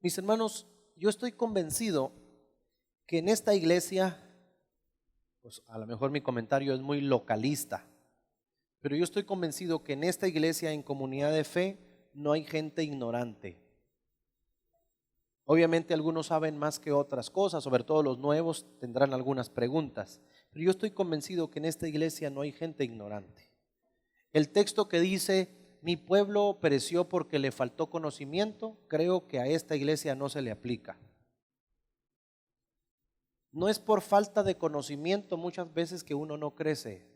Mis hermanos, yo estoy convencido que en esta iglesia, pues a lo mejor mi comentario es muy localista, pero yo estoy convencido que en esta iglesia, en Comunidad de Fe, no hay gente ignorante. Obviamente algunos saben más que otras cosas, sobre todo los nuevos tendrán algunas preguntas, pero yo estoy convencido que en esta iglesia no hay gente ignorante. El texto que dice, mi pueblo pereció porque le faltó conocimiento, creo que a esta iglesia no se le aplica. No es por falta de conocimiento muchas veces que uno no crece,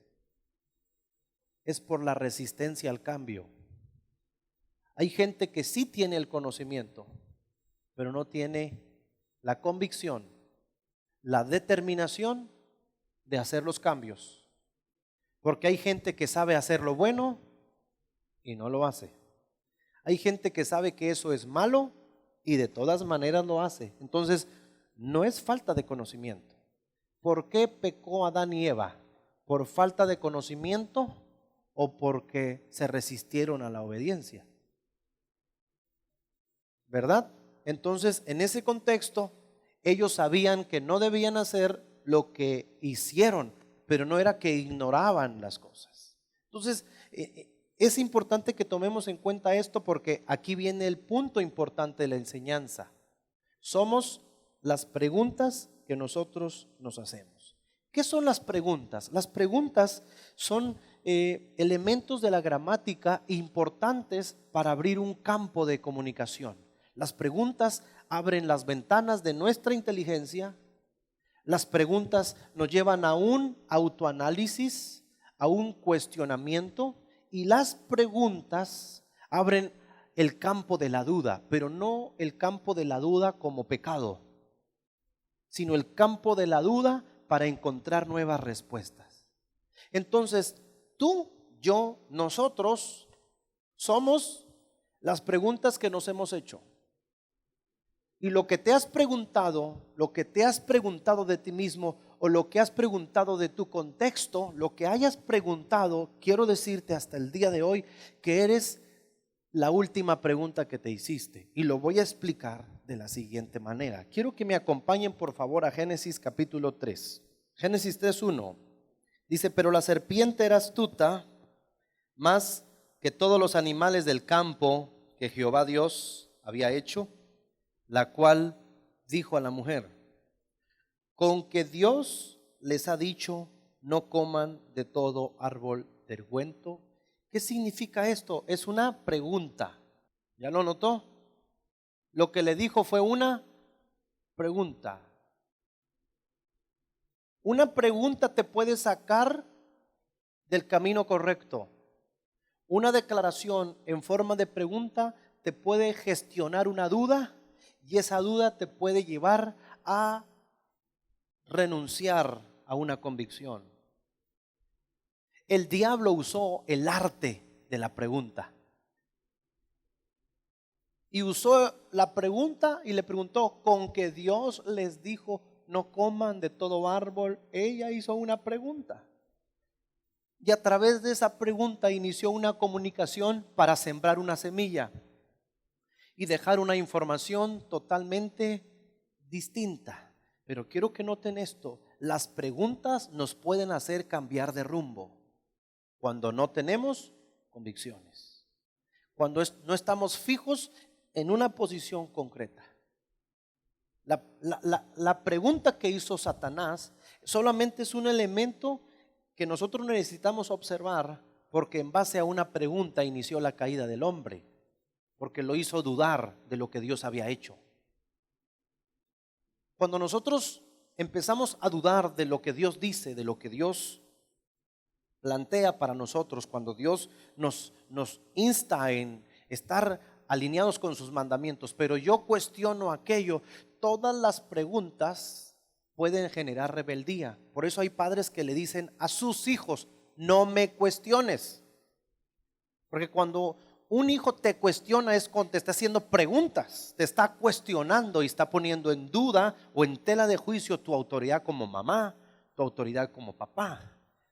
es por la resistencia al cambio. Hay gente que sí tiene el conocimiento, pero no tiene la convicción, la determinación de hacer los cambios. Porque hay gente que sabe hacer lo bueno y no lo hace. Hay gente que sabe que eso es malo y de todas maneras lo hace. Entonces, no es falta de conocimiento. ¿Por qué pecó Adán y Eva? ¿Por falta de conocimiento o porque se resistieron a la obediencia? ¿Verdad? Entonces, en ese contexto, ellos sabían que no debían hacer lo que hicieron, pero no era que ignoraban las cosas. Entonces, es importante que tomemos en cuenta esto porque aquí viene el punto importante de la enseñanza. Somos las preguntas que nosotros nos hacemos. ¿Qué son las preguntas? Las preguntas son elementos de la gramática importantes para abrir un campo de comunicación. Las preguntas abren las ventanas de nuestra inteligencia. Las preguntas nos llevan a un autoanálisis, a un cuestionamiento, y las preguntas abren el campo de la duda, pero no el campo de la duda como pecado, sino el campo de la duda para encontrar nuevas respuestas. Entonces, tú, yo, nosotros somos las preguntas que nos hemos hecho. Y lo que te has preguntado de ti mismo o lo que has preguntado de tu contexto, lo que hayas preguntado, quiero decirte hasta el día de hoy que eres la última pregunta que te hiciste. Y lo voy a explicar de la siguiente manera. Quiero que me acompañen por favor a Génesis capítulo 3. Génesis 3:1. Dice, pero la serpiente era astuta más que todos los animales del campo que Jehová Dios había hecho, la cual dijo a la mujer, con que Dios les ha dicho, no coman de todo árbol del huerto. ¿Qué significa esto? Es una pregunta. ¿Ya lo notó? Lo que le dijo fue una pregunta. Una pregunta te puede sacar del camino correcto. Una declaración en forma de pregunta te puede gestionar una duda y esa duda te puede llevar a renunciar a una convicción. El diablo usó el arte de la pregunta. Y usó la pregunta y le preguntó, con que Dios les dijo, no coman de todo árbol. Ella hizo una pregunta. Y a través de esa pregunta inició una comunicación para sembrar una semilla y dejar una información totalmente distinta. Pero quiero que noten esto, las preguntas nos pueden hacer cambiar de rumbo cuando no tenemos convicciones, cuando no estamos fijos en una posición concreta. La pregunta que hizo Satanás solamente es un elemento que nosotros necesitamos observar, porque en base a una pregunta inició la caída del hombre, porque lo hizo dudar de lo que Dios había hecho. Cuando nosotros empezamos a dudar de lo que Dios dice, de lo que Dios plantea para nosotros, cuando Dios nos insta en estar alineados con sus mandamientos, pero yo cuestiono aquello, todas las preguntas pueden generar rebeldía. Por eso hay padres que le dicen a sus hijos, no me cuestiones. Porque cuando un hijo te cuestiona es cuando te está haciendo preguntas, te está cuestionando y está poniendo en duda o en tela de juicio tu autoridad como mamá, tu autoridad como papá.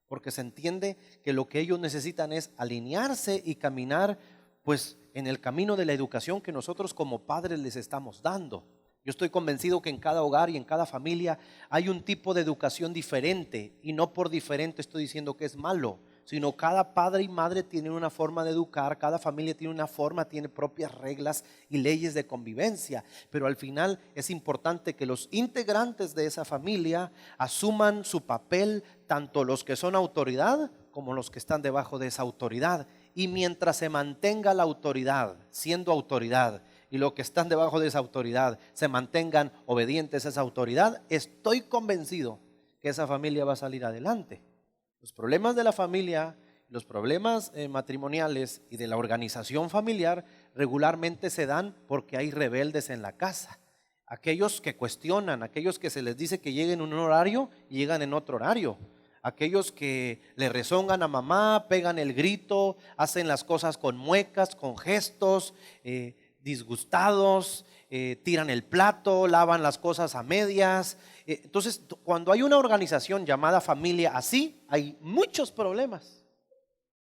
Porque se entiende que lo que ellos necesitan es alinearse y caminar pues en el camino de la educación que nosotros como padres les estamos dando. Yo estoy convencido que en cada hogar y en cada familia hay un tipo de educación diferente, y no por diferente estoy diciendo que es malo, sino cada padre y madre tienen una forma de educar, cada familia tiene una forma, tiene propias reglas y leyes de convivencia, pero al final es importante que los integrantes de esa familia asuman su papel, tanto los que son autoridad como los que están debajo de esa autoridad, y mientras se mantenga la autoridad siendo autoridad y los que están debajo de esa autoridad se mantengan obedientes a esa autoridad, estoy convencido que esa familia va a salir adelante. Los problemas de la familia, los problemas matrimoniales y de la organización familiar regularmente se dan porque hay rebeldes en la casa. Aquellos que cuestionan, aquellos que se les dice que lleguen en un horario y llegan en otro horario. Aquellos que le rezongan a mamá, pegan el grito, hacen las cosas con muecas, con gestos, disgustados, tiran el plato, lavan las cosas a medias. Entonces, cuando hay una organización llamada familia así, hay muchos problemas.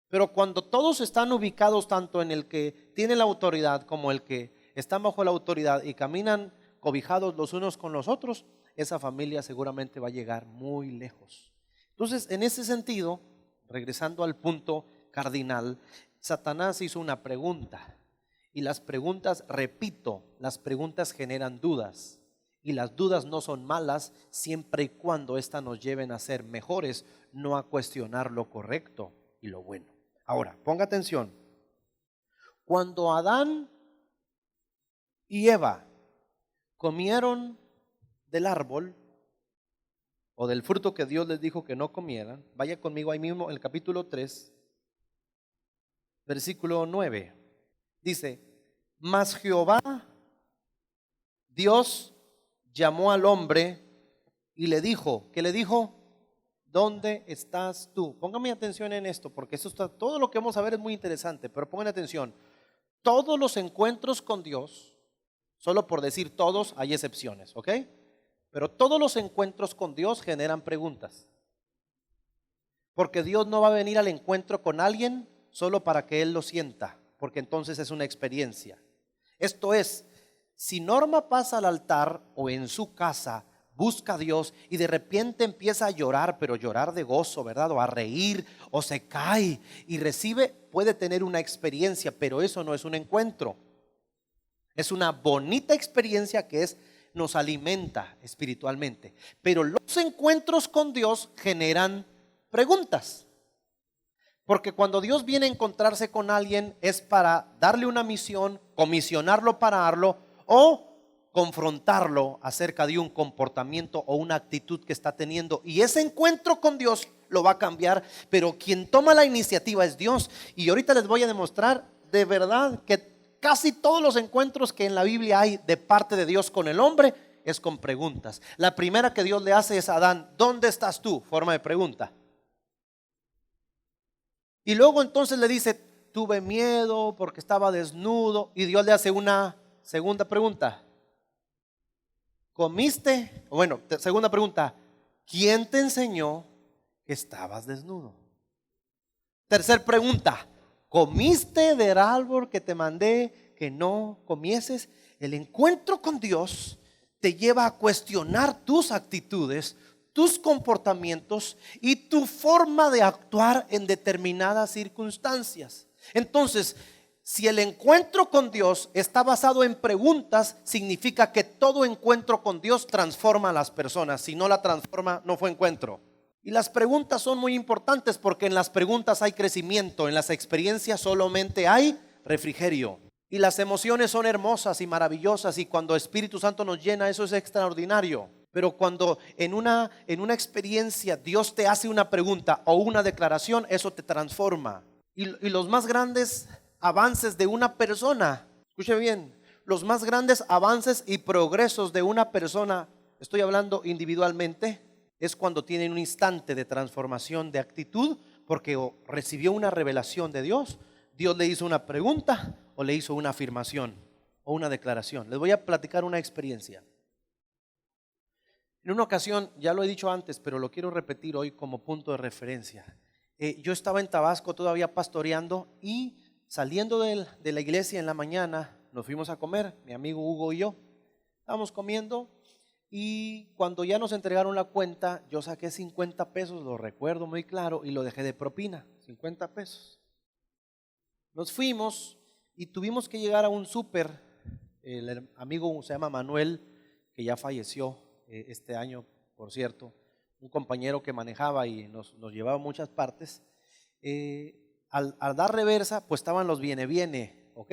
Pero cuando todos están ubicados tanto en el que tiene la autoridad como el que está bajo la autoridad y caminan cobijados los unos con los otros, esa familia seguramente va a llegar muy lejos. Entonces, en ese sentido, regresando al punto cardinal, Satanás hizo una pregunta. Y las preguntas, repito, las preguntas generan dudas. Y las dudas no son malas siempre y cuando éstas nos lleven a ser mejores, no a cuestionar lo correcto y lo bueno. Ahora, ponga atención. Cuando Adán y Eva comieron del árbol o del fruto que Dios les dijo que no comieran, vaya conmigo ahí mismo en el capítulo 3, versículo 9. Dice: mas Jehová, Dios, llamó al hombre y le dijo, ¿qué le dijo? ¿Dónde estás tú? Póngame atención en esto, porque esto está, todo lo que vamos a ver es muy interesante, pero pongan atención. Todos los encuentros con Dios, solo por decir todos, hay excepciones, ¿ok? Pero todos los encuentros con Dios generan preguntas. Porque Dios no va a venir al encuentro con alguien solo para que Él lo sienta, porque entonces es una experiencia. Esto es, si Norma pasa al altar o en su casa, busca a Dios y de repente empieza a llorar, pero llorar de gozo, ¿verdad? O a reír, o se cae y recibe, puede tener una experiencia, pero eso no es un encuentro. Es una bonita experiencia que nos alimenta espiritualmente. Pero los encuentros con Dios generan preguntas. Porque cuando Dios viene a encontrarse con alguien es para darle una misión, comisionarlo para darlo o confrontarlo acerca de un comportamiento o una actitud que está teniendo. Y ese encuentro con Dios lo va a cambiar, pero quien toma la iniciativa es Dios. Y ahorita les voy a demostrar de verdad que casi todos los encuentros que en la Biblia hay de parte de Dios con el hombre es con preguntas. La primera que Dios le hace es a Adán: ¿dónde estás tú? Forma de pregunta. Y luego entonces le dice: tuve miedo porque estaba desnudo. Y Dios le hace una segunda pregunta: ¿comiste? Bueno, segunda pregunta: ¿quién te enseñó que estabas desnudo? Tercer pregunta: ¿comiste del árbol que te mandé que no comieses? El encuentro con Dios te lleva a cuestionar tus actitudes, tus comportamientos y tu forma de actuar en determinadas circunstancias. Entonces, si el encuentro con Dios está basado en preguntas, significa que todo encuentro con Dios transforma a las personas. Si no la transforma, no fue encuentro. Y las preguntas son muy importantes porque en las preguntas hay crecimiento, en las experiencias solamente hay refrigerio. Y las emociones son hermosas y maravillosas, y cuando Espíritu Santo nos llena, eso es extraordinario. Pero cuando en una experiencia Dios te hace una pregunta o una declaración, eso te transforma. Y los más grandes avances de una persona, escuche bien, los más grandes avances y progresos de una persona, estoy hablando individualmente, es cuando tienen un instante de transformación de actitud, porque o recibió una revelación de Dios, Dios le hizo una pregunta o le hizo una afirmación o una declaración. Les voy a platicar una experiencia. En una ocasión, ya lo he dicho antes, pero lo quiero repetir hoy como punto de referencia. Yo estaba en Tabasco todavía pastoreando y saliendo de la iglesia en la mañana, nos fuimos a comer, mi amigo Hugo y yo. Estábamos comiendo y cuando ya nos entregaron la cuenta, yo saqué 50 pesos, lo recuerdo muy claro, y lo dejé de propina, 50 pesos. Nos fuimos y tuvimos que llegar a un súper. El amigo se llama Manuel, que ya falleció este año, por cierto, un compañero que manejaba y nos llevaba a muchas partes. Al dar reversa, pues estaban los viene, ¿ok?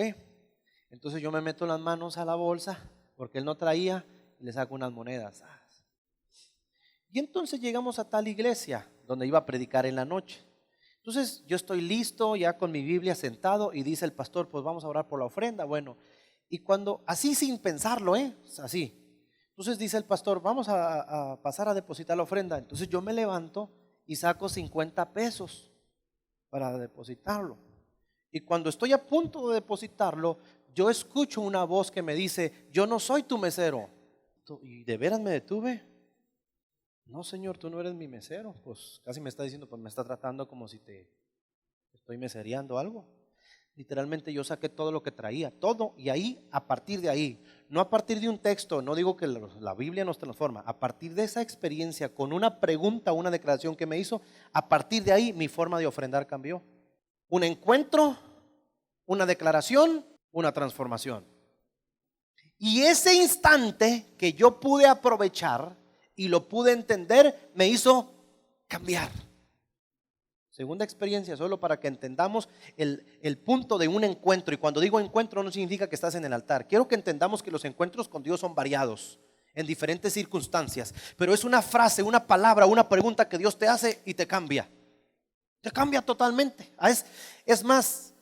Entonces yo me meto las manos a la bolsa, porque él no traía, y le saco unas monedas. Y entonces llegamos a tal iglesia, donde iba a predicar en la noche. Entonces yo estoy listo, ya con mi Biblia sentado, y dice el pastor, pues vamos a orar por la ofrenda. Bueno, y cuando, así sin pensarlo, así. Entonces dice el pastor, vamos a pasar a depositar la ofrenda. Entonces yo me levanto y saco 50 pesos para depositarlo. Y cuando estoy a punto de depositarlo, yo escucho una voz que me dice, yo no soy tu mesero. ¿Y de veras me detuve? No, señor, tú no eres mi mesero. Pues casi me está diciendo, pues me está tratando como si te estoy mesereando algo. Literalmente yo saqué todo lo que traía, todo, y ahí, a partir de ahí, no a partir de un texto, no digo que la Biblia nos transforma, a partir de esa experiencia, con una pregunta, una declaración que me hizo, a partir de ahí mi forma de ofrendar cambió. Un encuentro, una declaración, una transformación. Y ese instante que yo pude aprovechar y lo pude entender, me hizo cambiar. Segunda experiencia, solo para que entendamos el punto de un encuentro. Y cuando digo encuentro no significa que estás en el altar. Quiero que entendamos que los encuentros con Dios son variados en diferentes circunstancias. Pero es una frase, una palabra, una pregunta que Dios te hace y te cambia. Te cambia totalmente. Es más,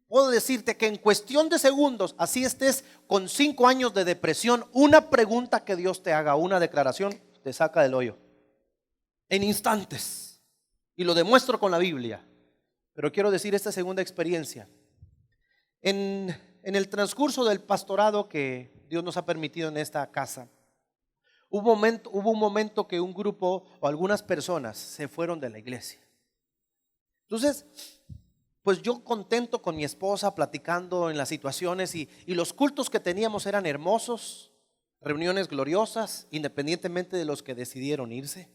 puedo decirte que en cuestión de segundos, así estés con 5 años de depresión, una pregunta que Dios te haga, una declaración, te saca del hoyo. En instantes. Y lo demuestro con la Biblia. Pero quiero decir esta segunda experiencia. En el transcurso del pastorado que Dios nos ha permitido en esta casa, hubo un momento que un grupo o algunas personas se fueron de la iglesia. Entonces, pues yo contento con mi esposa, platicando en las situaciones, y los cultos que teníamos eran hermosos, reuniones gloriosas, independientemente de los que decidieron irse.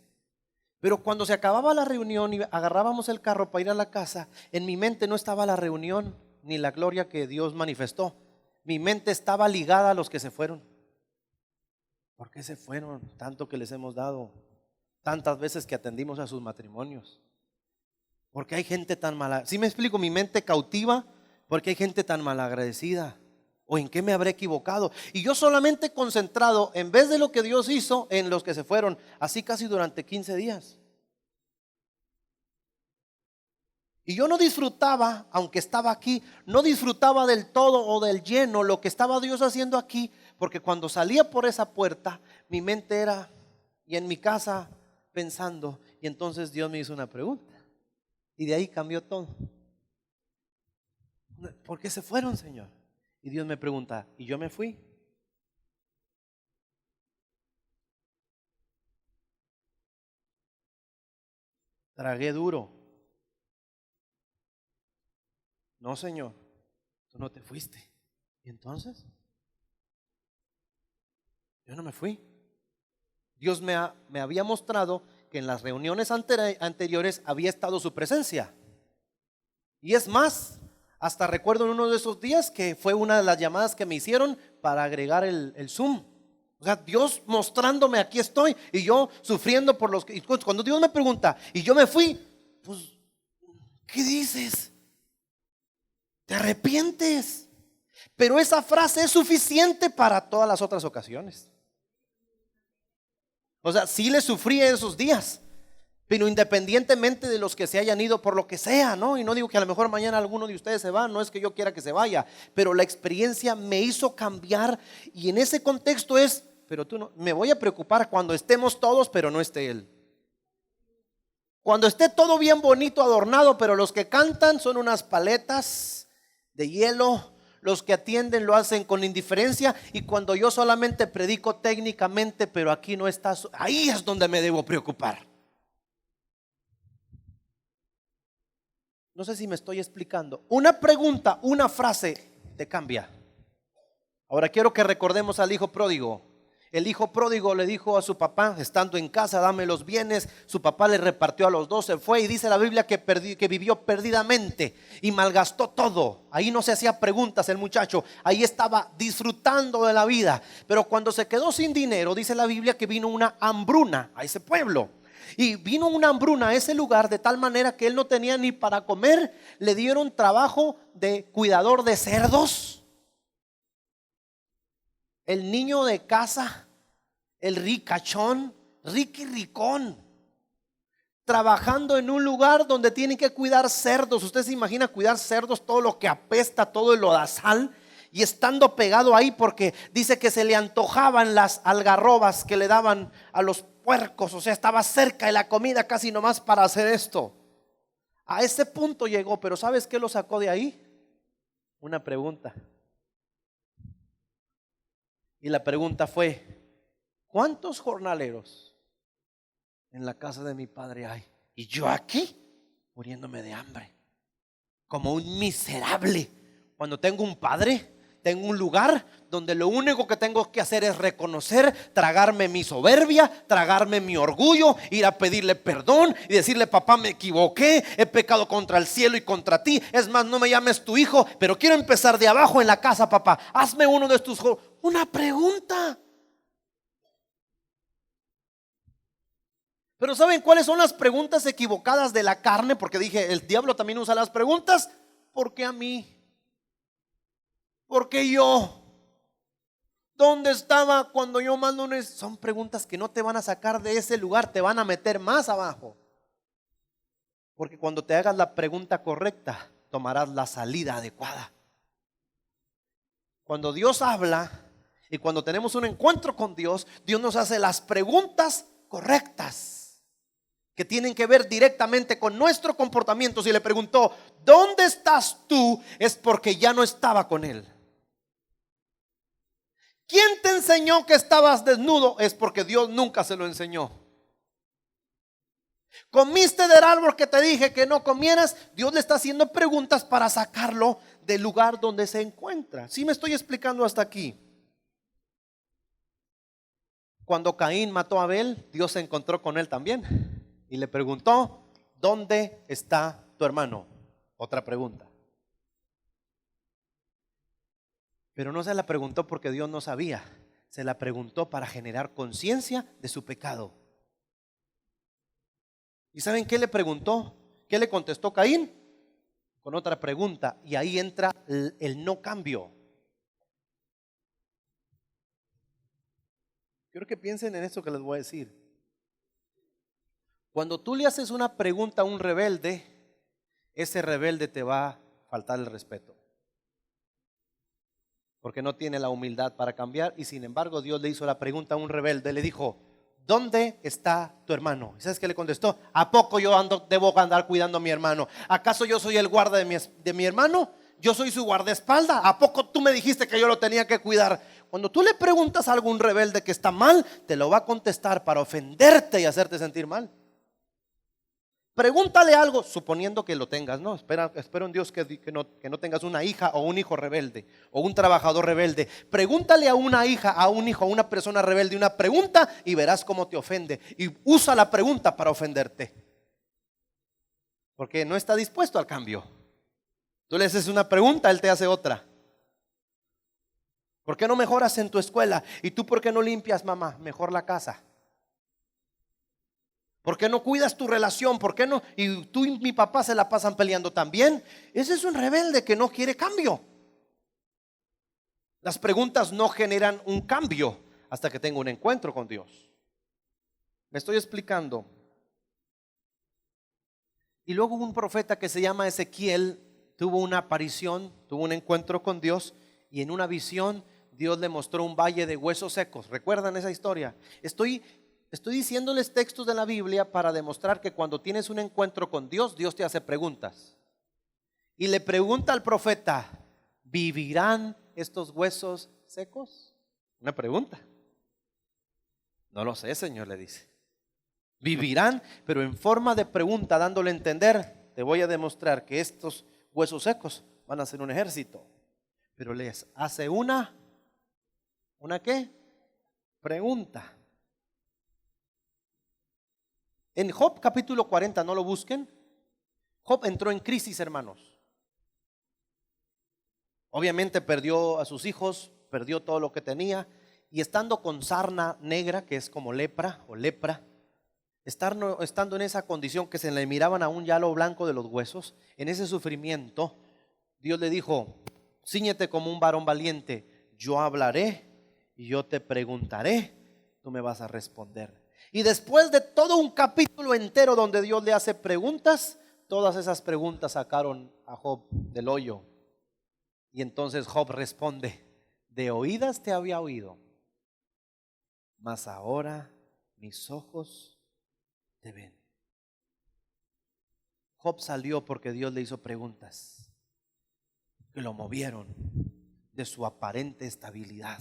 Pero cuando se acababa la reunión y agarrábamos el carro para ir a la casa, en mi mente no estaba la reunión ni la gloria que Dios manifestó. Mi mente estaba ligada a los que se fueron. ¿Por qué se fueron? Tanto que les hemos dado, tantas veces que atendimos a sus matrimonios. Porque hay gente tan mala. ¿Sí me explico? Mi mente cautiva porque hay gente tan malagradecida. ¿O en qué me habré equivocado? Y yo solamente concentrado, en vez de lo que Dios hizo, en los que se fueron, así casi durante 15 días. Y yo no disfrutaba, aunque estaba aquí, no disfrutaba del todo o del lleno lo que estaba Dios haciendo aquí, porque cuando salía por esa puerta, mi mente era, y en mi casa pensando, y entonces Dios me hizo una pregunta, y de ahí cambió todo. ¿Por qué se fueron, Señor? Y Dios me pregunta, ¿y yo me fui? Tragué duro. No, Señor, tú no te fuiste. ¿Y entonces? Yo no me fui. Dios me había mostrado que en las reuniones anteriores había estado su presencia. Y es más, hasta recuerdo en uno de esos días que fue una de las llamadas que me hicieron para agregar el Zoom. O sea, Dios mostrándome, aquí estoy, y yo sufriendo por los que. Cuando Dios me pregunta, y yo me fui, pues, ¿qué dices? ¿Te arrepientes? Pero esa frase es suficiente para todas las otras ocasiones. O sea, sí le sufrí esos días, pero independientemente de los que se hayan ido por lo que sea, ¿no? Y no digo que a lo mejor mañana alguno de ustedes se va, no es que yo quiera que se vaya, pero la experiencia me hizo cambiar. Y en ese contexto pero tú no, me voy a preocupar cuando estemos todos, pero no esté él. Cuando esté todo bien bonito, adornado, pero los que cantan son unas paletas de hielo, los que atienden lo hacen con indiferencia, y cuando yo solamente predico técnicamente, pero aquí no está, ahí es donde me debo preocupar. No sé si me estoy explicando. Una pregunta, una frase te cambia. Ahora quiero que recordemos al hijo pródigo. El hijo pródigo le dijo a su papá, estando en casa, dame los bienes. Su papá le repartió a los dos, se fue, y dice la Biblia que vivió perdidamente y malgastó todo. Ahí no se hacía preguntas el muchacho, ahí estaba disfrutando de la vida. Pero cuando se quedó sin dinero, dice la Biblia que vino una hambruna a ese pueblo. Y vino una hambruna a ese lugar de tal manera que él no tenía ni para comer. Le dieron trabajo de cuidador de cerdos, el niño de casa, el ricachón, ricón, trabajando en un lugar donde tienen que cuidar cerdos. Usted se imagina cuidar cerdos, todo lo que apesta, todo el lodazal, y estando pegado ahí porque dice que se le antojaban las algarrobas que le daban a los puercos. O sea, estaba cerca de la comida casi nomás para hacer esto. A ese punto llegó, pero ¿sabes qué lo sacó de ahí? Una pregunta. Y la pregunta fue: ¿cuántos jornaleros en la casa de mi padre hay? Y yo aquí, muriéndome de hambre, como un miserable, cuando tengo un padre, tengo un lugar donde lo único que tengo que hacer es reconocer, tragarme mi soberbia, tragarme mi orgullo, ir a pedirle perdón y decirle: papá, me equivoqué, he pecado contra el cielo y contra ti. Es más, no me llames tu hijo, pero quiero empezar de abajo en la casa, papá. Hazme uno de tus... Una pregunta. Pero ¿saben cuáles son las preguntas equivocadas de la carne? Porque dije, el diablo también usa las preguntas. ¿Por qué a mí? ¿Por qué yo? ¿Dónde estaba cuando yo más lo necesitaba? Son preguntas que no te van a sacar de ese lugar, te van a meter más abajo. Porque cuando te hagas la pregunta correcta, tomarás la salida adecuada. Cuando Dios habla y cuando tenemos un encuentro con Dios, Dios nos hace las preguntas correctas que tienen que ver directamente con nuestro comportamiento. Si le preguntó: ¿dónde estás tú? Es porque ya no estaba con él. ¿Quién te enseñó que estabas desnudo? Es porque Dios nunca se lo enseñó. ¿Comiste del árbol que te dije que no comieras? Dios le está haciendo preguntas para sacarlo del lugar donde se encuentra. ¿Sí me estoy explicando hasta aquí? Cuando Caín mató a Abel, Dios se encontró con él también y le preguntó: ¿dónde está tu hermano? Otra pregunta. Pero no se la preguntó porque Dios no sabía, se la preguntó para generar conciencia de su pecado. ¿Y saben qué le preguntó? ¿Qué le contestó Caín? Con otra pregunta. Y ahí entra el no cambio. Quiero que piensen en esto que les voy a decir. Cuando tú le haces una pregunta a un rebelde, ese rebelde te va a faltar el respeto, porque no tiene la humildad para cambiar. Y sin embargo Dios le hizo la pregunta a un rebelde, le dijo: ¿dónde está tu hermano? ¿Y sabes qué le contestó? ¿A poco yo debo andar cuidando a mi hermano? ¿Acaso yo soy el guarda de mi hermano? ¿Yo soy su guardaespaldas? ¿A poco tú me dijiste que yo lo tenía que cuidar? Cuando tú le preguntas a algún rebelde que está mal, te lo va a contestar para ofenderte y hacerte sentir mal. Pregúntale algo, suponiendo que lo tengas, ¿no? Espero en Dios que no tengas una hija o un hijo rebelde o un trabajador rebelde. Pregúntale a una hija, a un hijo, a una persona rebelde una pregunta y verás cómo te ofende. Y usa la pregunta para ofenderte, porque no está dispuesto al cambio. Tú le haces una pregunta, él te hace otra. ¿Por qué no mejoras en tu escuela? ¿Y tú por qué no limpias, mamá, mejor la casa? ¿Por qué no cuidas tu relación? ¿Por qué no? Y tú y mi papá se la pasan peleando también. Ese es un rebelde que no quiere cambio. Las preguntas no generan un cambio hasta que tenga un encuentro con Dios. Me estoy explicando. Y luego un profeta que se llama Ezequiel tuvo una aparición, tuvo un encuentro con Dios, y en una visión Dios le mostró un valle de huesos secos. ¿Recuerdan esa historia? Estoy diciéndoles textos de la Biblia para demostrar que cuando tienes un encuentro con Dios, Dios te hace preguntas. Y le pregunta al profeta: ¿vivirán estos huesos secos? Una pregunta. No lo sé, Señor, le dice. Vivirán, pero en forma de pregunta, dándole a entender: te voy a demostrar que estos huesos secos van a ser un ejército. Pero les hace ¿una qué? Pregunta. En Job capítulo 40, no lo busquen. Job entró en crisis, hermanos. Obviamente perdió a sus hijos, perdió todo lo que tenía. Y estando con sarna negra, que es como lepra o lepra, estando en esa condición que se le miraban aún ya lo blanco de los huesos, en ese sufrimiento, Dios le dijo: cíñete como un varón valiente, yo hablaré y yo te preguntaré, tú me vas a responder. Y después de todo un capítulo entero donde Dios le hace preguntas, todas esas preguntas sacaron a Job del hoyo. Y entonces Job responde: de oídas te había oído, mas ahora mis ojos te ven. Job salió porque Dios le hizo preguntas que lo movieron de su aparente estabilidad.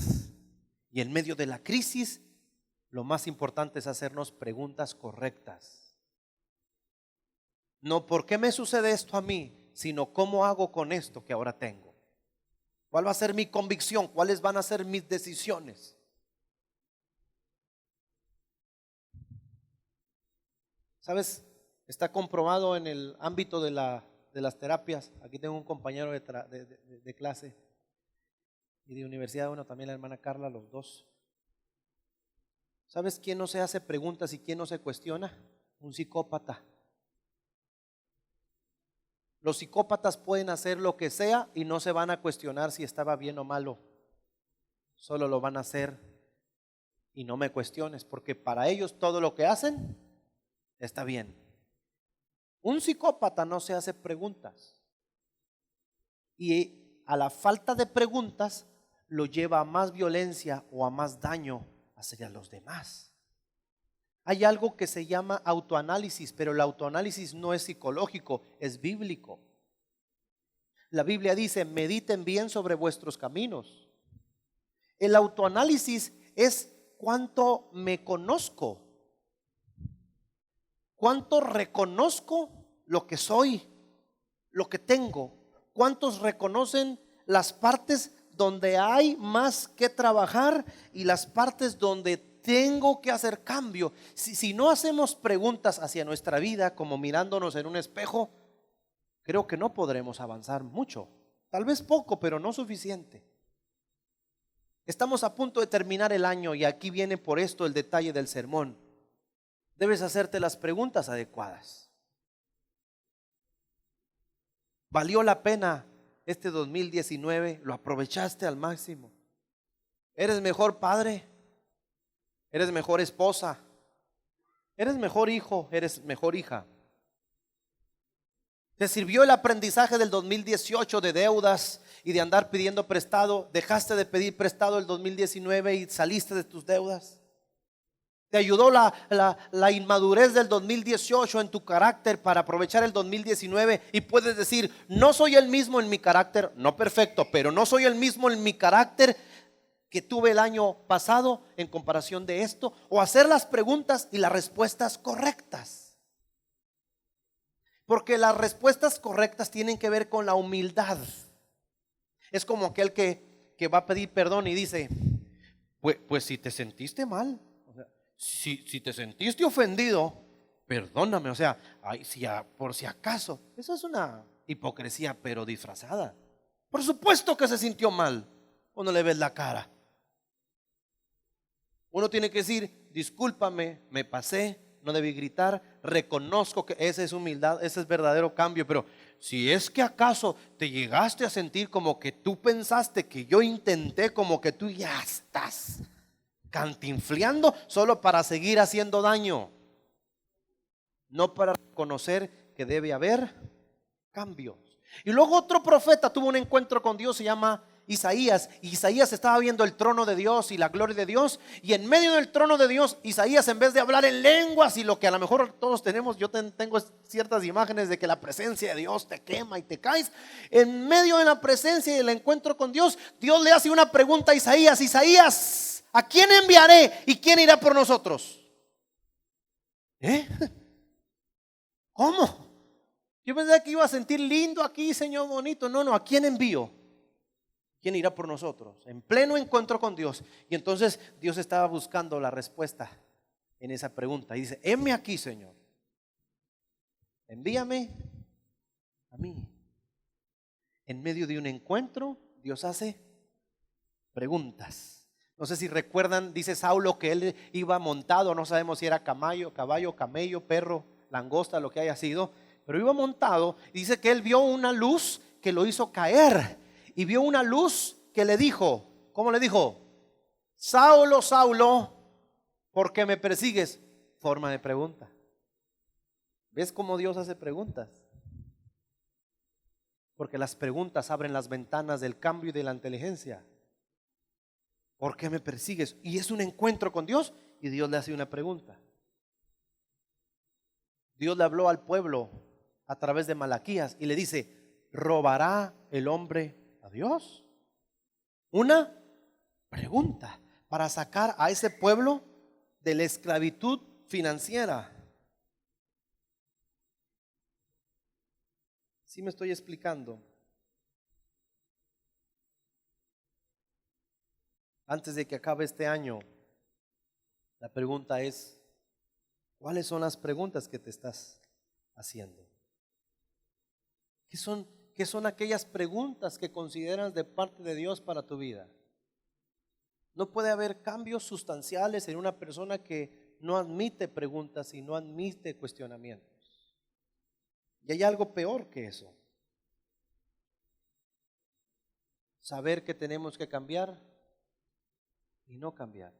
Y en medio de la crisis, lo más importante es hacernos preguntas correctas. No ¿por qué me sucede esto a mí?, sino ¿cómo hago con esto que ahora tengo? ¿Cuál va a ser mi convicción? ¿Cuáles van a ser mis decisiones? ¿Sabes? Está comprobado en el ámbito de las terapias. Aquí tengo un compañero de clase y de universidad, bueno, también la hermana Carla, los dos. ¿Sabes quién no se hace preguntas y quién no se cuestiona? Un psicópata. Los psicópatas pueden hacer lo que sea y no se van a cuestionar si estaba bien o malo. Solo lo van a hacer y no me cuestiones, porque para ellos todo lo que hacen está bien. Un psicópata no se hace preguntas y a la falta de preguntas lo lleva a más violencia o a más daño hacia los demás. Hay algo que se llama autoanálisis, pero el autoanálisis no es psicológico, es bíblico. La Biblia dice: mediten bien sobre vuestros caminos. El autoanálisis es cuánto me conozco, cuánto reconozco lo que soy, lo que tengo. ¿Cuántos reconocen las partes donde hay más que trabajar y las partes donde tengo que hacer cambio? Si no hacemos preguntas hacia nuestra vida como mirándonos en un espejo, creo que no podremos avanzar mucho. Tal vez poco, pero no suficiente. Estamos a punto de terminar el año y aquí viene por esto el detalle del sermón. Debes hacerte las preguntas adecuadas. ¿Valió la pena este 2019? ¿Lo aprovechaste al máximo? ¿Eres mejor padre? ¿Eres mejor esposa? ¿Eres mejor hijo? ¿Eres mejor hija? ¿Te sirvió el aprendizaje del 2018 de deudas y de andar pidiendo prestado? ¿Dejaste de pedir prestado el 2019 y saliste de tus deudas? ¿Te ayudó la inmadurez del 2018 en tu carácter para aprovechar el 2019 y puedes decir: no soy el mismo en mi carácter, no perfecto, pero no soy el mismo en mi carácter que tuve el año pasado en comparación de esto? O hacer las preguntas y las respuestas correctas, porque las respuestas correctas tienen que ver con la humildad. Es como aquel que va a pedir perdón y dice: pues si te sentiste mal, si te sentiste ofendido, perdóname. O sea, por si acaso. Eso es una hipocresía, pero disfrazada. Por supuesto que se sintió mal. Uno le ves la cara. Uno tiene que decir: discúlpame, me pasé, no debí gritar, reconozco que esa es humildad, ese es verdadero cambio. Pero si es que acaso te llegaste a sentir como que tú pensaste que yo intenté, como que tú ya estás cantinfleando solo para seguir haciendo daño, no para reconocer que debe haber cambios. Y luego otro profeta tuvo un encuentro con Dios, se llama Isaías. Y Isaías estaba viendo el trono de Dios y la gloria de Dios, y en medio del trono de Dios, Isaías, en vez de hablar en lenguas y lo que a lo mejor todos tenemos, yo tengo ciertas imágenes de que la presencia de Dios te quema y te caes. En medio de la presencia y el encuentro con Dios, Dios le hace una pregunta a Isaías: Isaías, ¿a quién enviaré y quién irá por nosotros? ¿Cómo? Yo pensé que iba a sentir lindo aquí, Señor, bonito. No, ¿a quién envío? ¿Quién irá por nosotros? En pleno encuentro con Dios. Y entonces Dios estaba buscando la respuesta en esa pregunta. Y dice, heme aquí, Señor. Envíame a mí. En medio de un encuentro, Dios hace preguntas. No sé si recuerdan, dice Saulo que él iba montado, no sabemos si era caballo, camello, perro, langosta, lo que haya sido, pero iba montado y dice que él vio una luz que lo hizo caer y vio una luz que le dijo, ¿cómo le dijo? Saulo, Saulo, ¿por qué me persigues? Forma de pregunta. ¿Ves cómo Dios hace preguntas? Porque las preguntas abren las ventanas del cambio y de la inteligencia. ¿Por qué me persigues? Y es un encuentro con Dios y Dios le hace una pregunta. Dios le habló al pueblo a través de Malaquías y le dice, ¿robará el hombre a Dios? Una pregunta para sacar a ese pueblo de la esclavitud financiera. ¿Sí me estoy explicando? Antes de que acabe este año, la pregunta es, ¿cuáles son las preguntas que te estás haciendo? ¿Qué son aquellas preguntas que consideras de parte de Dios para tu vida? No puede haber cambios sustanciales en una persona que no admite preguntas y no admite cuestionamientos. Y hay algo peor que eso. Saber que tenemos que cambiar y no cambiar.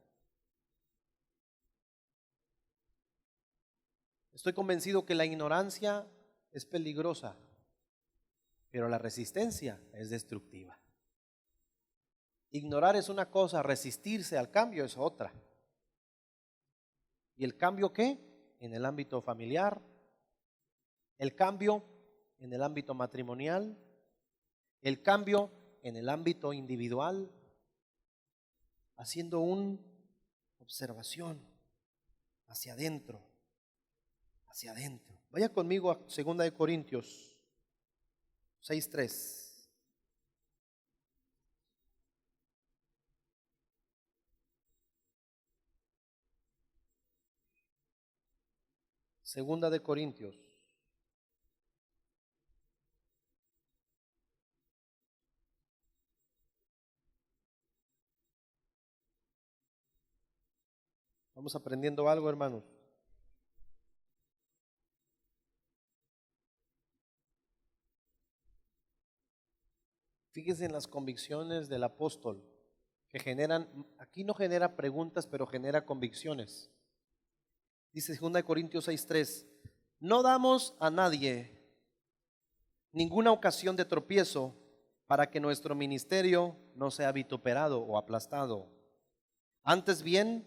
Estoy convencido que la ignorancia es peligrosa, pero la resistencia es destructiva. Ignorar es una cosa, resistirse al cambio es otra. ¿Y el cambio qué? En el ámbito familiar, el cambio en el ámbito matrimonial, el cambio en el ámbito individual, haciendo una observación hacia adentro, hacia adentro. Vaya conmigo a 2 Corintios 6:3. Segunda de Corintios. Vamos aprendiendo algo, hermanos. Fíjense en las convicciones del apóstol que generan, aquí no genera preguntas, pero genera convicciones. Dice 2 Corintios 6:3, no damos a nadie ninguna ocasión de tropiezo para que nuestro ministerio no sea vituperado o aplastado. Antes bien,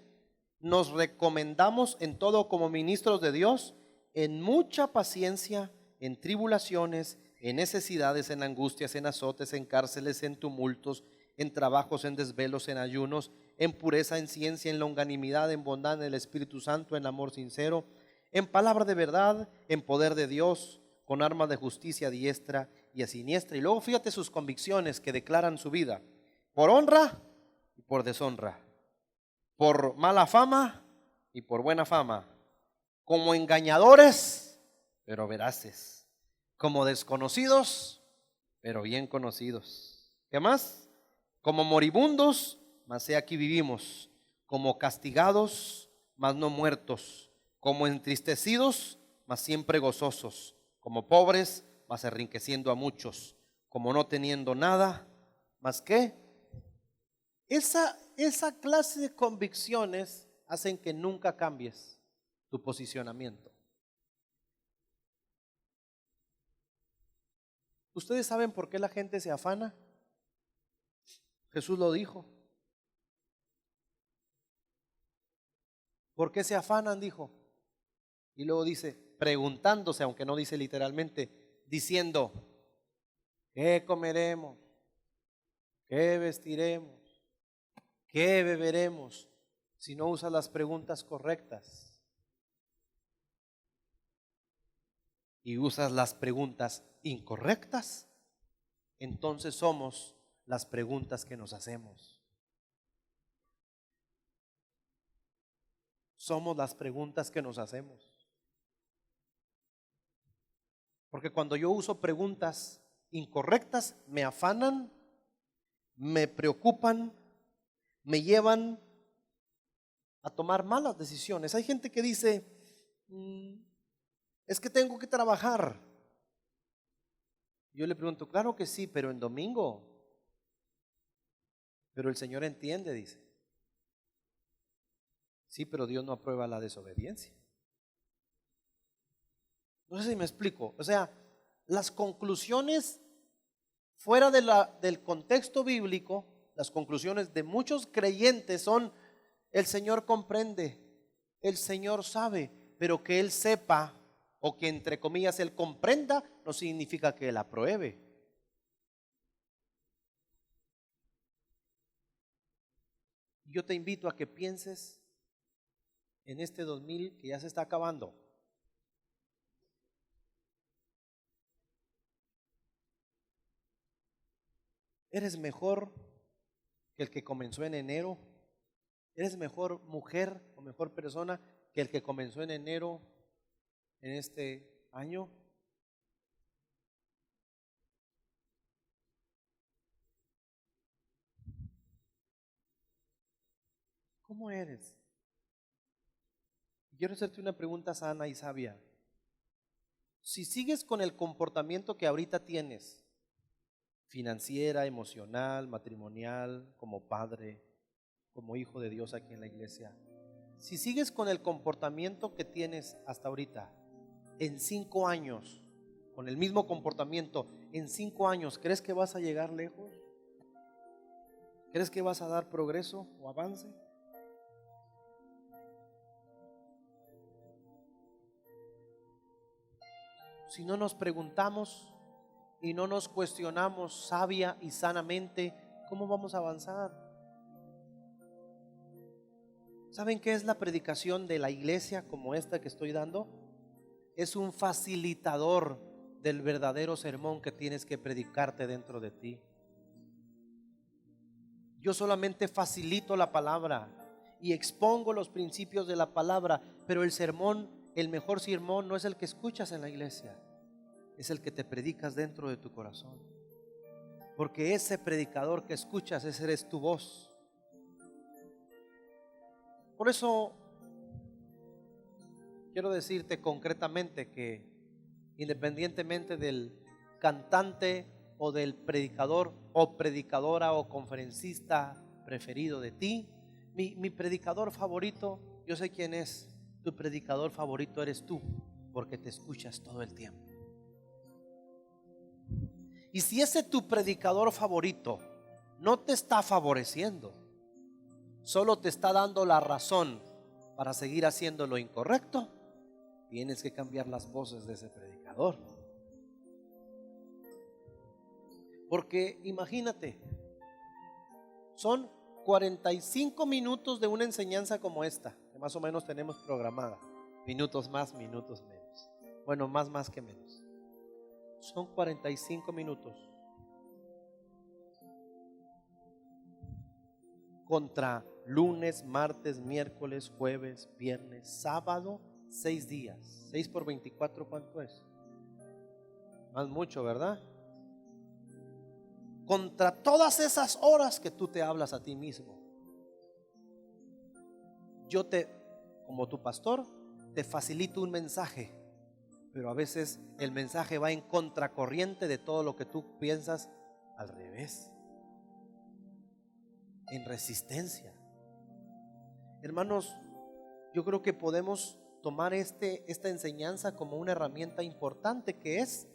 nos recomendamos en todo como ministros de Dios, en mucha paciencia, en tribulaciones, en necesidades, en angustias, en azotes, en cárceles, en tumultos, en trabajos, en desvelos, en ayunos, en pureza, en ciencia, en longanimidad, en bondad, en el Espíritu Santo, en amor sincero, en palabra de verdad, en poder de Dios, con armas de justicia a diestra y a siniestra. Y luego fíjate sus convicciones que declaran su vida, por honra y por deshonra, por mala fama y por buena fama, como engañadores, pero veraces, como desconocidos, pero bien conocidos. ¿Qué más? Como moribundos, mas he aquí vivimos, como castigados, mas no muertos, como entristecidos, mas siempre gozosos, como pobres, mas enriqueciendo a muchos, como no teniendo nada, más que esa clase de convicciones hacen que nunca cambies tu posicionamiento. ¿Ustedes saben por qué la gente se afana? Jesús lo dijo. ¿Por qué se afanan? Dijo. Y luego dice, preguntándose, aunque no dice literalmente, diciendo, ¿qué comeremos? ¿Qué vestiremos? ¿Qué beberemos? Si no usas las preguntas correctas. y usas las preguntas incorrectas, entonces somos las preguntas que nos hacemos. Somos las preguntas que nos hacemos. Porque cuando yo uso preguntas incorrectas, me afanan, me preocupan, me llevan a tomar malas decisiones. Hay gente que dice, es que tengo que trabajar. Yo le pregunto, claro que sí, pero en domingo. Pero el Señor entiende, dice. Sí, pero Dios no aprueba la desobediencia. No sé si me explico. O sea, las conclusiones fuera del contexto bíblico, las conclusiones de muchos creyentes son: el Señor comprende, el Señor sabe, pero que Él sepa o que entre comillas Él comprenda no significa que Él apruebe. Yo te invito a que pienses en este 2000 que ya se está acabando. ¿Eres mejor que el que comenzó en enero? ¿Eres mejor mujer o mejor persona que el que comenzó en enero en este año? ¿Cómo eres? Quiero hacerte una pregunta sana y sabia. Si sigues con el comportamiento que ahorita tienes, financiera, emocional, matrimonial, como padre, como hijo de Dios aquí en la iglesia, si sigues con el comportamiento que tienes hasta ahorita, en 5 años, con el mismo comportamiento, en 5 años, ¿crees que vas a llegar lejos? ¿Crees que vas a dar progreso o avance? Si no nos preguntamos y no nos cuestionamos sabia y sanamente, ¿cómo vamos a avanzar? ¿Saben qué es la predicación de la iglesia como esta que estoy dando? Es un facilitador del verdadero sermón que tienes que predicarte dentro de ti. Yo solamente facilito la palabra y expongo los principios de la palabra, pero el sermón, el mejor sermón no es el que escuchas en la iglesia, es el que te predicas dentro de tu corazón. Porque ese predicador que escuchas, ese eres tu voz. Por eso quiero decirte concretamente que independientemente del cantante o del predicador o predicadora o conferencista preferido de ti, mi predicador favorito, yo sé quién es. Tu predicador favorito eres tú, porque te escuchas todo el tiempo. Y si ese tu predicador favorito no te está favoreciendo, solo te está dando la razón para seguir haciendo lo incorrecto, tienes que cambiar las voces de ese predicador. Porque imagínate, son 45 minutos de una enseñanza como esta, que más o menos tenemos programada. Minutos más, minutos menos. Bueno, más que menos. Son 45 minutos contra lunes, martes, miércoles, jueves, viernes, sábado, 6 días. 6 por 24, ¿cuánto es? Más mucho, ¿verdad? Contra todas esas horas que tú te hablas a ti mismo. Yo como tu pastor, te facilito un mensaje, pero a veces el mensaje va en contracorriente de todo lo que tú piensas, al revés, en resistencia. Hermanos, yo creo que podemos tomar esta enseñanza como una herramienta importante, que es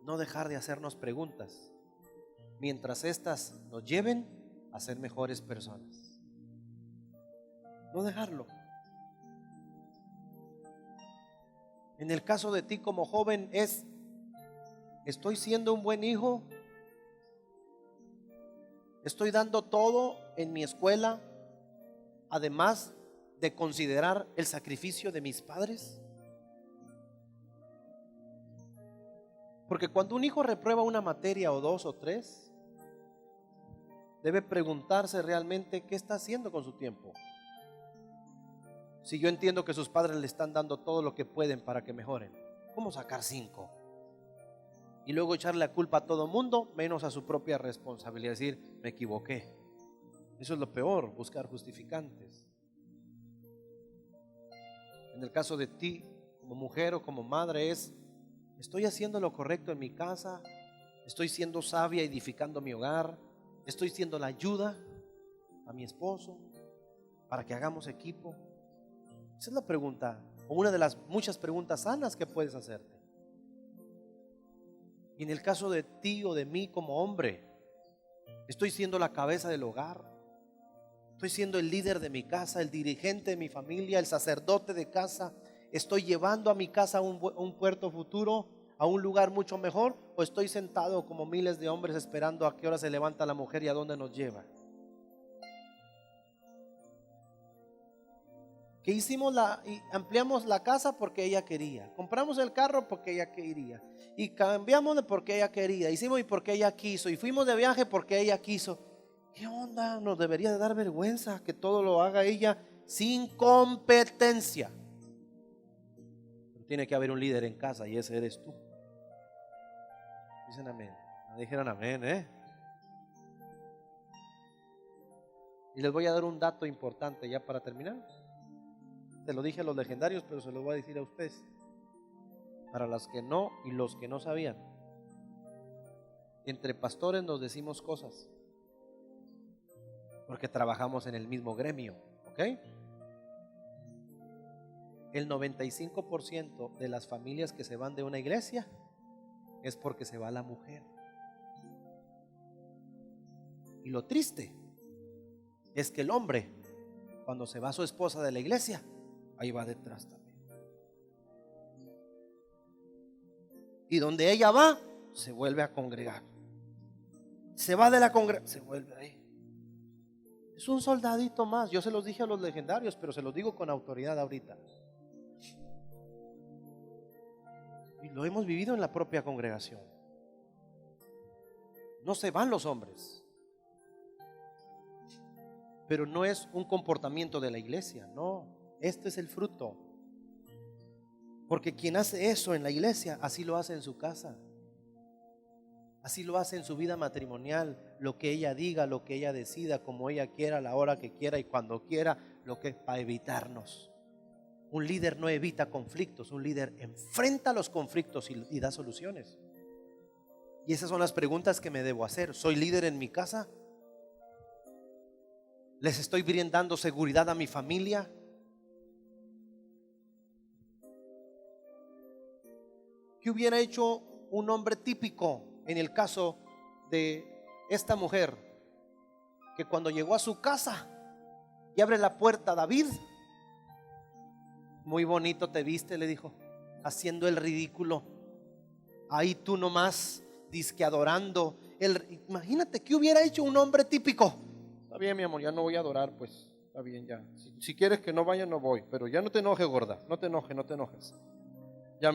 no dejar de hacernos preguntas, mientras estas nos lleven a ser mejores personas. No dejarlo. En el caso de ti como joven es: ¿estoy siendo un buen hijo? ¿Estoy dando todo en mi escuela, además de considerar el sacrificio de mis padres? Porque cuando un hijo reprueba una materia o dos o tres, debe preguntarse realmente qué está haciendo con su tiempo. Si yo entiendo que sus padres le están dando todo lo que pueden para que mejoren, ¿cómo sacar 5? Y luego echarle la culpa a todo mundo, menos a su propia responsabilidad, decir, me equivoqué. Eso es lo peor, buscar justificantes. En el caso de ti, como mujer o como madre, estoy haciendo lo correcto en mi casa, estoy siendo sabia, edificando mi hogar, estoy siendo la ayuda a mi esposo para que hagamos equipo. Esa es la pregunta, o una de las muchas preguntas sanas que puedes hacerte. Y en el caso de ti o de mí como hombre, estoy siendo la cabeza del hogar, estoy siendo el líder de mi casa, el dirigente de mi familia, el sacerdote de casa. Estoy llevando a mi casa a un puerto futuro, a un lugar mucho mejor, o estoy sentado como miles de hombres esperando a qué hora se levanta la mujer y a dónde nos lleva. Que hicimos y ampliamos la casa porque ella quería, compramos el carro porque ella quería, y cambiamos de porque ella quería, hicimos y porque ella quiso, y fuimos de viaje porque ella quiso. ¿Qué onda? Nos debería de dar vergüenza que todo lo haga ella sin competencia. Tiene que haber un líder en casa y ese eres tú. Dicen amén. No dijeron amén, Y les voy a dar un dato importante ya para terminar. Se lo dije a los legendarios, pero se lo voy a decir a ustedes, para los que no y los que no sabían. Entre pastores nos decimos cosas porque trabajamos en el mismo gremio, ¿ok? El 95% de las familias que se van de una iglesia es porque se va la mujer. Y lo triste es que el hombre, cuando se va su esposa de la iglesia, ahí va detrás también. Y donde ella va, se vuelve a congregar. Se va de la congregación, se vuelve ahí. Es un soldadito más. Yo se los dije a los legendarios, pero se los digo con autoridad ahorita. Y lo hemos vivido en la propia congregación. No se van los hombres, pero no es un comportamiento de la iglesia, no. Este es el fruto. Porque quien hace eso en la iglesia, así lo hace en su casa. Así lo hace en su vida matrimonial. Lo que ella diga, lo que ella decida, como ella quiera, a la hora que quiera y cuando quiera, lo que es para evitarnos. Un líder no evita conflictos, un líder enfrenta los conflictos y da soluciones. Y esas son las preguntas que me debo hacer. ¿Soy líder en mi casa? ¿Les estoy brindando seguridad a mi familia? ¿Qué hubiera hecho un hombre típico en el caso de esta mujer? Que cuando llegó a su casa y abre la puerta, David, muy bonito te viste, le dijo, haciendo el ridículo. Ahí tú nomás, dizque adorando. Imagínate qué hubiera hecho un hombre típico. Está bien, mi amor, ya no voy a adorar, pues está bien ya. Si quieres que no vaya, no voy, pero ya no te enojes, gorda, no te enojes, no te enojes. Ya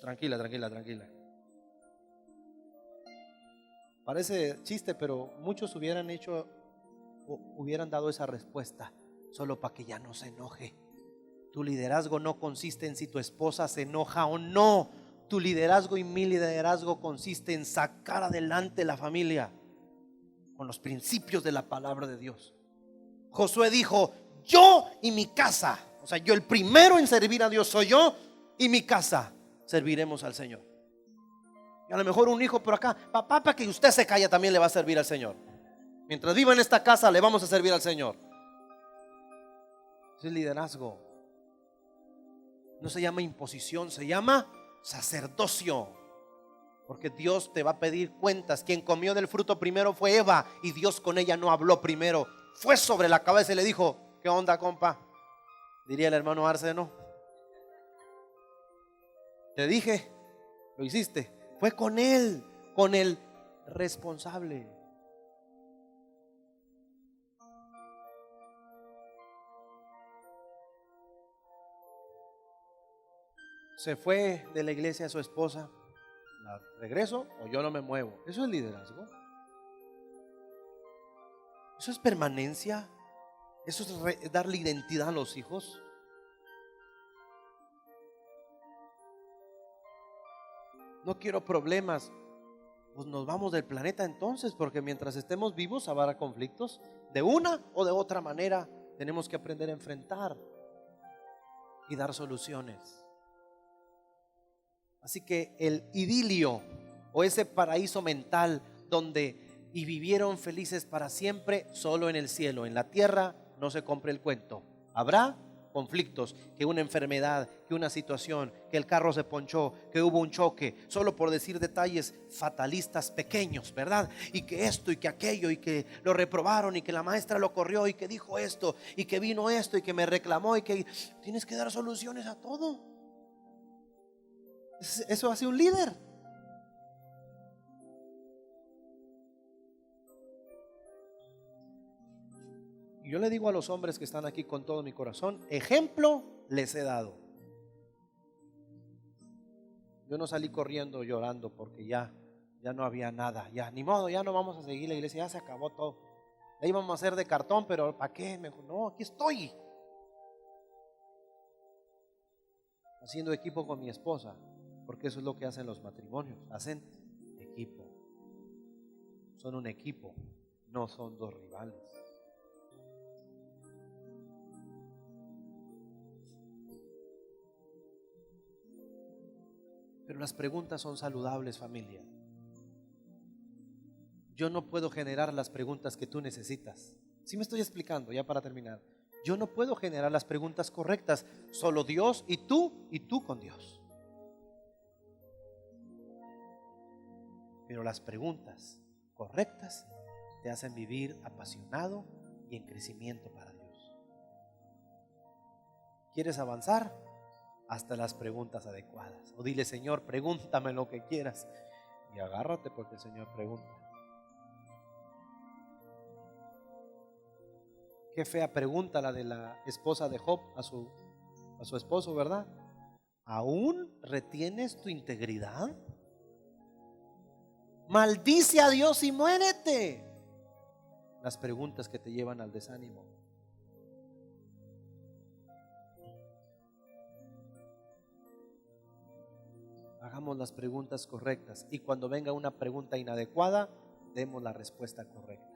tranquila, tranquila, tranquila. Parece chiste, pero muchos hubieran dado esa respuesta solo para que ya no se enoje. Tu liderazgo no consiste en si tu esposa se enoja o no. Tu liderazgo y mi liderazgo consiste en sacar adelante la familia con los principios de la palabra de Dios. Josué dijo, yo y mi casa, o sea, yo el primero en servir a Dios soy yo y mi casa serviremos al Señor. Y a lo mejor un hijo por acá, papá, para que usted se calla también le va a servir al Señor. Mientras viva en esta casa le vamos a servir al Señor. Ese es liderazgo. No se llama imposición, se llama sacerdocio. Porque Dios te va a pedir cuentas. Quien comió del fruto primero fue Eva, y Dios con ella no habló primero. Fue sobre la cabeza y le dijo, ¿qué onda, compa? Diría el hermano Arce, ¿no? Te dije, lo hiciste. Fue con él, con el responsable. Se fue de la iglesia a su esposa, la regreso o yo no me muevo. Eso es liderazgo. Eso es permanencia. Eso es darle identidad a los hijos. No quiero problemas. Pues nos vamos del planeta entonces, porque mientras estemos vivos habrá conflictos. De una o de otra manera tenemos que aprender a enfrentar y dar soluciones. Así que el idilio o ese paraíso mental donde y vivieron felices para siempre, solo en el cielo. En la tierra no se compre el cuento. Habrá conflictos, que una enfermedad, que una situación, que el carro se ponchó, que hubo un choque, solo por decir detalles fatalistas pequeños, ¿verdad? Y que esto y que aquello y que lo reprobaron y que la maestra lo corrió y que dijo esto y que vino esto y que me reclamó y que tienes que dar soluciones a todo. Eso hace un líder. Y yo le digo a los hombres que están aquí con todo mi corazón, ejemplo les he dado. Yo no salí corriendo llorando porque ya no había nada, ya ni modo, ya no vamos a seguir la iglesia, ya se acabó todo. La íbamos a hacer de cartón, pero ¿para qué? Mejor, no, aquí estoy haciendo equipo con mi esposa, porque eso es lo que hacen los matrimonios, hacen equipo. Son un equipo, no son dos rivales. Pero las preguntas son saludables, familia. Yo no puedo generar las preguntas que tú necesitas. ¿Sí me estoy explicando? Ya para terminar. Yo no puedo generar las preguntas correctas. Solo Dios y tú con Dios. Pero las preguntas correctas te hacen vivir apasionado y en crecimiento para Dios. ¿Quieres avanzar? Hasta las preguntas adecuadas. O dile, Señor, pregúntame lo que quieras. Y agárrate porque el Señor pregunta. Qué fea pregunta la de la esposa de Job a su esposo, ¿verdad? ¿Aún retienes tu integridad? Maldice a Dios y muérete. Las preguntas que te llevan al desánimo. Hagamos las preguntas correctas y cuando venga una pregunta inadecuada, demos la respuesta correcta.